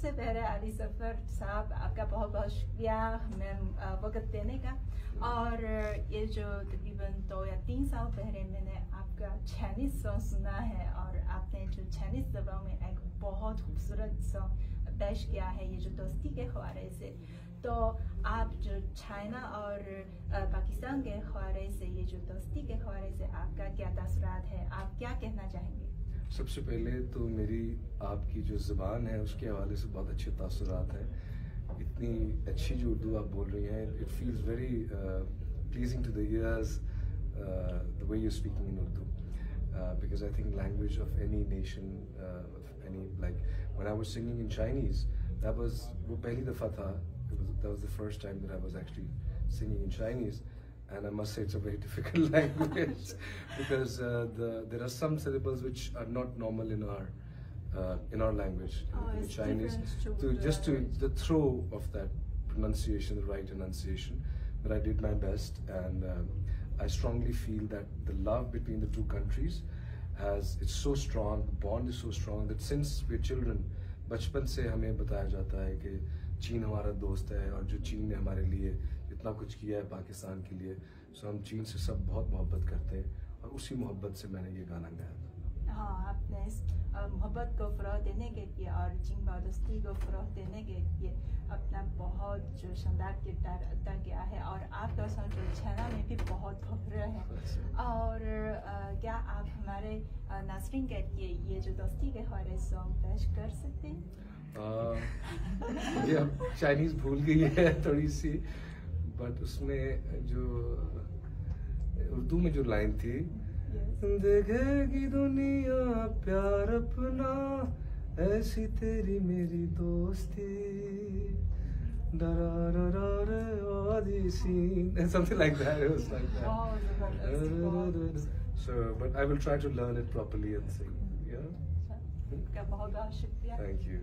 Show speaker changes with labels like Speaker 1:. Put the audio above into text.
Speaker 1: सबसे पहले अली सफर साहब आपका बहुत बहुत शुक्रिया हमें वक्त देने का। और ये जो तकरीबन 2 या 3 साल पहले मैंने आपका चाइनीज सॉन्ग सुना है और आपने जो चाइनीज जबान में एक बहुत खूबसूरत सॉन्ग पेश किया है, ये जो दोस्ती के हवाले से। तो आप जो चाइना और पाकिस्तान के हवाले से, ये जो दोस्ती के हवाले से आपका क्या तासुरात है, आप क्या कहना चाहेंगे?
Speaker 2: सबसे पहले तो मेरी आपकी जो ज़बान है उसके हवाले से बहुत अच्छे तासुरात हैं। इतनी अच्छी जो उर्दू आप बोल रही हैं, it feels very pleasing to the ears the way you speaking in Urdu, because I think language of any nation, of any, like when I was singing in Chinese, that was वो पहली दफ़ा था, that was the first time that I was actually singing in Chinese. And I must say it's a very difficult language because there are some syllables which are not normal in our language, in Chinese. To the throw of that pronunciation, the right enunciation, but I did my best, and I strongly feel that the love between the two countries it's so strong, the bond is so strong that since we're children, बचपन से हमें बताया जाता है कि चीन हमारा दोस्त है और जो चीन ने हमारे लिए इतना कुछ किया है पाकिस्तान के लिए, सो हम चीन से सब बहुत मोहब्बत करते हैं और उसी मोहब्बत से मैंने ये गाना गाया था।
Speaker 1: हाँ, आपने इस मोहब्बत को फ़रोग़ देने के लिए और चीन दोस्ती को फ़रोग़ देने के लिए अपना बहुत जो शानदार किरदार अदा किया है और आपका सॉन्ग जो चाइना में भी बहुत पॉपुलर है। और क्या आप हमारे नाज़रीन के लिए ये जो दोस्ती के हवाले सॉन्ग पेश कर सकते हैं?
Speaker 2: मुझे अब चाइनीज़ भूल गई है थोड़ी सी, बट उसमें जो उर्दू में जो लाइन थी, देखेगी दुनिया प्यार अपना, ऐसी तेरी मेरी दोस्ती, something like that. It was like that. So, but I will try to learn it properly and sing. Yeah.
Speaker 1: बहुत बहुत शुक्रिया।
Speaker 2: Thank you.